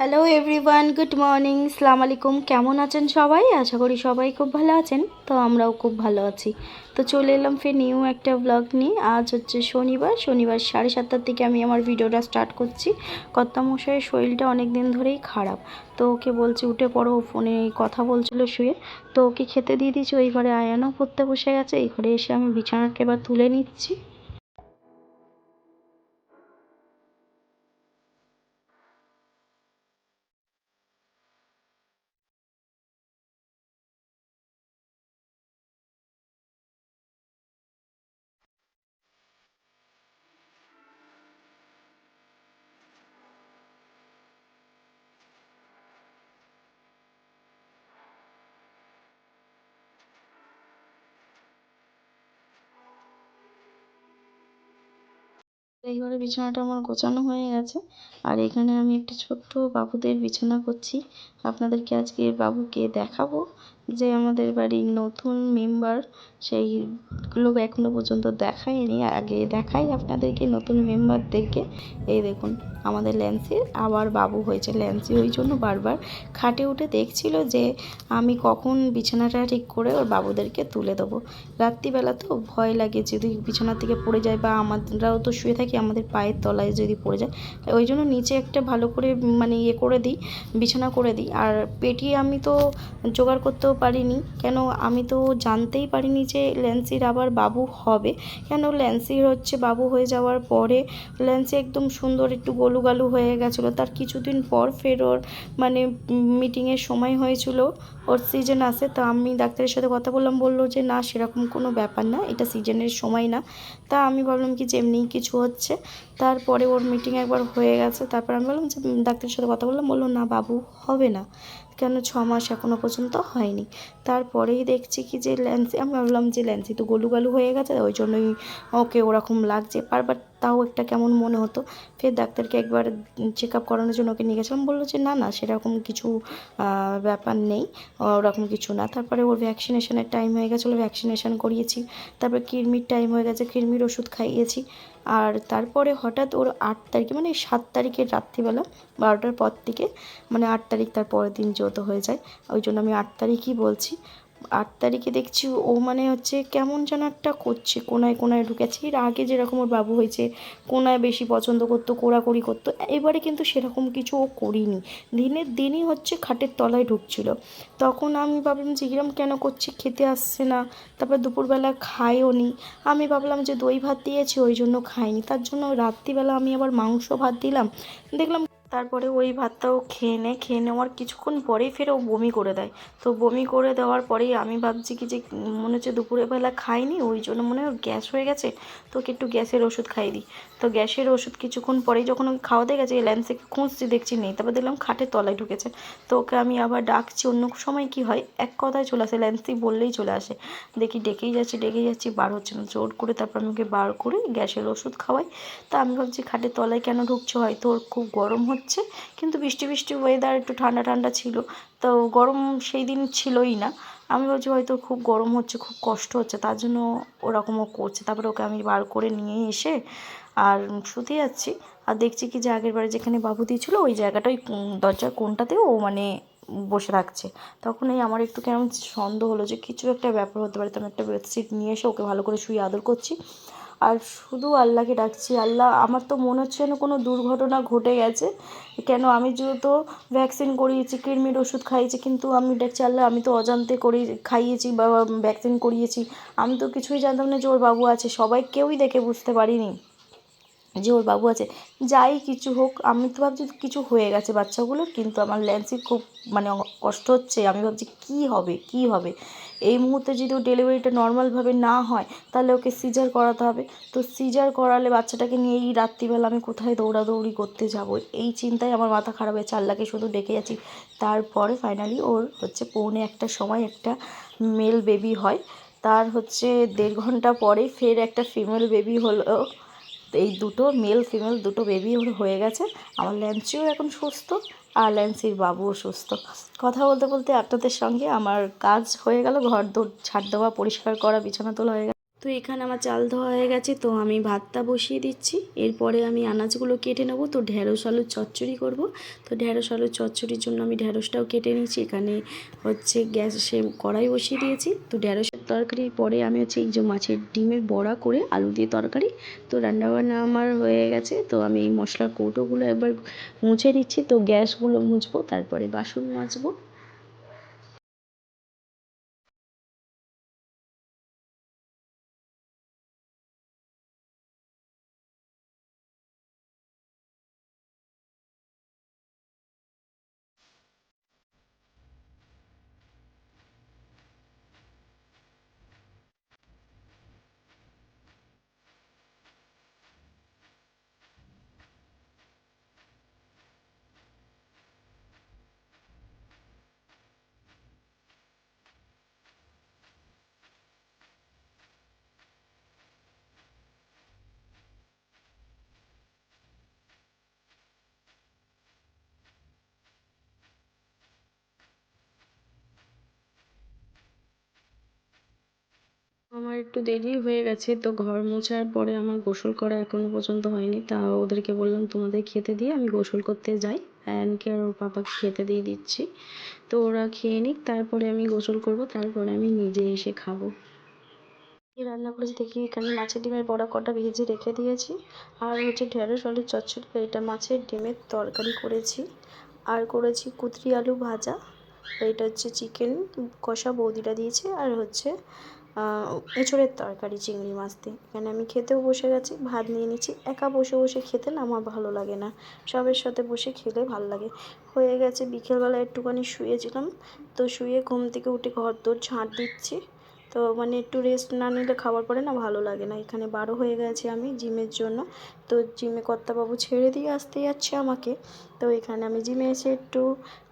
Hello everyone, good morning, আসসালামু আলাইকুম। কেমন আছেন সবাই? আশা করি সবাই খুব ভালো আছেন। তো আমরাও খুব ভালো আছি। তো চলে এলাম ফের নিউ একটা ব্লগ নিয়ে। আজ হচ্ছে শনিবার 7:30টার দিকে আমি আমার ভিডিওটা স্টার্ট করছি। কর্তামশাইয়ের শরীরটা অনেক দিন ধরেই খারাপ। তো ওকে বলছি উঠে পড়ো, ফোনে কথা বলছিল শুয়ে। তো ওকে খেতে দিয়ে দিয়েছি। ওই ঘরে আয়ানও পড়তে বসে গেছে। এই ঘরে এসে আমি বিছানাটা এবার তুলে নিচ্ছি। এই ঘরে বিছানাটা আমার গোছানো হয়ে গেছে। আর এখানে আমি একটা ছোট্ট বাবুদের বিছানা করছি। আপনাদেরকে আজকে বাবুকে দেখাবো যে আমাদের বাড়ির নতুন মেম্বার, সেইগুলো এখনো পর্যন্ত দেখাইনি। আগে দেখাই আপনাদেরকে নতুন মেম্বারদেরকে। এই দেখুন, আমাদের ল্যান্সির আবার বাবু হয়েছে। ল্যান্সি ওই জন্য বারবার খাটে উঠে দেখছিল যে আমি কখন বিছানাটা ঠিক করে ওর বাবুদেরকে তুলে দেবো। রাত্রিবেলা তো ভয় লাগে যদি বিছানার থেকে পড়ে যায়, বা আমরাও তো শুয়ে থাকি, আমাদের পায়ের তলায় যদি পড়ে যায়। ওই জন্য নিচে একটা ভালো করে ইয়ে করে দিই, বিছানা করে দিই। আর পেটি আমি তো জোগাড় করতেও পারিনি, কেন আমি তো জানতেই পারিনি যে ল্যান্সির আবার বাবু হবে। কেন ল্যান্সির হচ্ছে বাবু হয়ে যাওয়ার পরে ল্যান্সি একদম সুন্দর একটু গোলু গালু হয়ে গেছিলো। তার কিছুদিন পর ফের ওর মিটিংয়ের সময় হয়েছিল, ওর সিজন আসে। তা আমি ডাক্তারের সাথে কথা বললাম, বললো যে না, সেরকম কোনো ব্যাপার না, এটা সিজনের সময় না। তা আমি ভাবলাম কি যে এমনিই কিছু হচ্ছে। তারপরে ওর মিটিং একবার হয়ে গেছে, তারপর আমি বললাম যে ডাক্তারের সাথে কথা বললাম, বললো না, বাবু হবে না। কেন, 6 মাস এখনও পর্যন্ত হয়নি। তারপরেই দেখছি কি যে ল্যান্সি, আমি ভাবলাম যে ল্যান্সি তো গোলু গালু হয়ে গেছে, ওই জন্যই ওকে ওরকম লাগছে বারবার। তাও একটা কেমন মনে হতো। ফের ডাক্তারকে একবার চেক আপ করানোর জন্য ওকে নিয়ে গেছিলাম, বললো যে না না, সেরকম কিছু ব্যাপার নেই, ওরকম কিছু না। তারপরে ওর ভ্যাকসিনেশনের টাইম হয়ে গেছিলো, ভ্যাকসিনেশন করিয়েছি। তারপরে কৃমির টাইম হয়ে গেছে, কৃমির ওষুধ খাইয়েছি। আর তারপরে হঠাৎ ওর 8 তারিখে, 7 তারিখের রাত্রিবেলা 12টার পর থেকে, 8 তারিখ তার পরের দিন যেহেতু হয়ে যায়, ওই জন্য আমি 8 তারিখই বলছি। 8 তারিখে দেখছি ও হচ্ছে কেমন যেন একটা করছে, কোনায় কোনায় ঢুকেছে। এর আগে যেরকম ওর বাবু হয়েছে, কোনায় বেশি পছন্দ করতো, কোড়াকুড়ি করতো। এবারে কিন্তু সেরকম কিছু ও করিনি, দিনের দিনই হচ্ছে খাটের তলায় ঢুকছিল। তখন আমি ভাবলাম যে এরম কেন করছে, খেতে আসছে না। তারপর দুপুরবেলা খায়ও নি। আমি ভাবলাম যে দই ভাত দিয়েছি ওই জন্য খায়নি, তার জন্য রাত্রিবেলা আমি আবার মাংস ভাত দিলাম। দেখলাম তারপরে ওই ভাতটাও খেয়ে নেওয়ার কিছুক্ষণ পরেই ফের ও বমি করে দেয়। তো বমি করে দেওয়ার পরেই আমি ভাবছি কি যে মনে হচ্ছে দুপুরবেলা খাইনি, ওই জন্য মনে হয় গ্যাস হয়ে গেছে। তো ওকে একটু গ্যাসের ওষুধ খাইয়ে দিই। তো গ্যাসের ওষুধ কিছুক্ষণ পরেই যখন ওকে খাওয়াতে গেছে, ল্যান্সকে খুঁজছি, দেখছি নেই। তারপর দেখলাম খাটের তলায় ঢুকেছে। তো ওকে আমি আবার ডাকছি। অন্য সময় কি হয়, এক কথায় চলে আসে, ল্যান্সি বললেই চলে আসে। দেখি ডেকেই যাচ্ছি, বার হচ্ছে না। জোর করে তারপর আমি ওকে বার করে গ্যাসের ওষুধ খাওয়াই। তা আমি ভাবছি খাটের তলায় কেন ঢুকছে, হয়তো ওর খুব গরম হচ্ছে। কিন্তু বৃষ্টি বৃষ্টি ওয়েদার, একটু ঠান্ডা ঠান্ডা ছিল, তো গরম সেই দিন ছিলই না। আমি ভাবছি হয়তো খুব গরম হচ্ছে, খুব কষ্ট হচ্ছে, তার জন্য ওরকমও করছে। তারপরে ওকে আমি বার করে নিয়ে এসে আর শুতে যাচ্ছি। আর দেখছি কি যে আগের বারে যেখানে বাবু দিয়েছিলো ওই জায়গাটাই, দরজার কোণটাতেও ও বসে থাকছে। তখনই আমার একটু কেমন সন্দেহ হলো যে কিছু একটা ব্যাপার হতে পারে। তো আমি একটা বেডশিট নিয়ে এসে ওকে ভালো করে শুয়ে আদর করছি। আর শুধু আল্লাহকে ডাকছি, আল্লাহ, আমার তো মনে হচ্ছে যেন কোনো দুর্ঘটনা ঘটে গেছে। কেন, আমি যেহেতু ভ্যাকসিন করিয়েছি, কৃমির ওষুধ খাইয়েছি, কিন্তু আমি ডাকছি আল্লাহ, আমি তো অজান্তে খাইয়েছি বা ভ্যাকসিন করিয়েছি। আমি তো কিছুই জানতাম না যে ওর বাবু আছে। কেউই দেখে বুঝতে পারিনি যে ওর বাবু আছে। যাই কিছু হোক, আমি তো ভাবছি কিছু হয়ে গেছে বাচ্চাগুলোর, কিন্তু আমার ল্যান্সির খুব কষ্ট হচ্ছে। আমি ভাবছি কী হবে এই মুহূর্তে। যদি ওর ডেলিভারিটা নর্মালভাবে না হয়, তাহলে ওকে সিজার করাতে হবে। তো সিজার করালে বাচ্চাটাকে নিয়ে এই রাত্রিবেলা আমি কোথায় দৌড়াদৌড়ি করতে যাব, এই চিন্তায় আমার মাথা খারাপ হয়েছে। আল্লাহকে শুধু ডেকে যাচ্ছি। তারপরে ফাইনালি ওর হচ্ছে 1:45 সময় একটা মেল বেবি হয়। তার হচ্ছে 1.5 ঘন্টা পরে ফের একটা ফিমেল বেবি হলো। এই দুটো মেল ফিমেল দুটো বেবি ওর হয়ে গেছে। আমার ল্যান্সিও এখন সুস্থ, আর ল্যান্সির বাবুও সুস্থ। কথা বলতে বলতে আপনাদের সঙ্গে আমার কাজ হয়ে গেল, ঘর দৌড় ঝাড় দেওয়া, পরিষ্কার করা, বিছানা তোলা হয়ে গেল। তো এখানে আমার চাল ধোয়া হয়ে গেছে, তো আমি ভাতটা বসিয়ে দিচ্ছি। এরপরে আমি আনাজগুলো কেটে নেবো। তো ঢ্যাঁড়স আলুর চচ্চড়ি করব। তো ঢ্যাঁড়স আলুর চচ্চড়ির জন্য আমি ঢ্যাঁড়সটাও কেটে নিয়েছি। এখানে হচ্ছে গ্যাসে কড়াই বসিয়ে দিয়েছি। তো ঢ্যাঁড়সের তরকারির পরে আমি হচ্ছে এই যে মাছের ডিমের বড়া করে আলু দিয়ে তরকারি, তো রান্নাবান্না আমার হয়ে গেছে। তো আমি এই মশলার কৌটোগুলো একবার মুছে নিচ্ছি। তো গ্যাসগুলো মুছবো, তারপরে বাসন মাজবো। আমার একটু দেরি হয়ে গেছে, তো ঘর মোছার পরে আমার গোসল করা এখনো পর্যন্ত হয়নি। তা ওদেরকে বললাম তোমাদের খেতে দিয়ে আমি গোসল করতে যাই। আয়ানকে আর ওর পাপাকে খেতে দিয়ে দিচ্ছি। তো ওরা খেয়ে নিক, তারপরে আমি গোসল করব, তারপরে আমি নিজে এসে খাবো। কি রান্না করেছি দেখি, এখানে মাছের ডিমের বড়া কটা ভেজে রেখে দিয়েছি। আর হচ্ছে ঢেঁড়স আলুর চচ্চড়ি, এটা মাছের ডিমের তরকারি করেছি। আর করেছি কুঁদরি আলু ভাজা। এটা হচ্ছে চিকেন কষা বৌদিটা দিয়েছে। আর হচ্ছে এঁচোড়ের তরকারি চিংড়ি মাছ দিয়ে। এখানে আমি খেতেও বসে গেছি, ভাত নিয়ে নিচ্ছি। একা বসে বসে খেতে না আমার ভালো লাগে না, সবের সাথে বসে খেলে ভালো লাগে। হয়ে গেছে, বিকেলবেলা একটুখানি শুয়েছিলাম। তো শুয়ে ঘুম থেকে উঠে ঘর দোর ঝাঁট দিচ্ছি। তো মানে একটু রেস্ট না নিলে খাবার পরে না ভালো লাগে না। এখানে 12 হয়ে গেছে আমি জিমের জন্য। তো জিমে কর্তাবাবু ছেড়ে দিয়ে আসতে যাচ্ছে আমাকে। তো এখানে আমি জিমে এসে একটু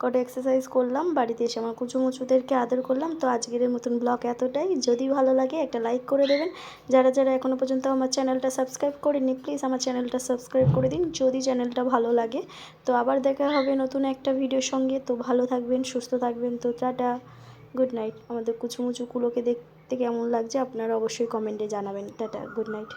কটা এক্সারসাইজ করলাম, বাড়িতে এসে আমার কুচুমুচুদেরকে আদর করলাম। তো আজকের মতন ব্লগ এতটাই। যদি ভালো লাগে একটা লাইক করে দেবেন। যারা যারা এখনও পর্যন্ত আমার চ্যানেলটা সাবস্ক্রাইব করেননি, প্লিজ আমার চ্যানেলটা সাবস্ক্রাইব করে দিন যদি চ্যানেলটা ভালো লাগে। তো আবার দেখা হবে নতুন একটা ভিডিওর সঙ্গে। তো ভালো থাকবেন, সুস্থ থাকবেন। তো টাটা, গুড নাইট। আমাদের কুচুমুচুগুলোকে দেখতে কেমন লাগছে আপনারা অবশ্যই কমেন্টে জানাবেন। Tata, good night.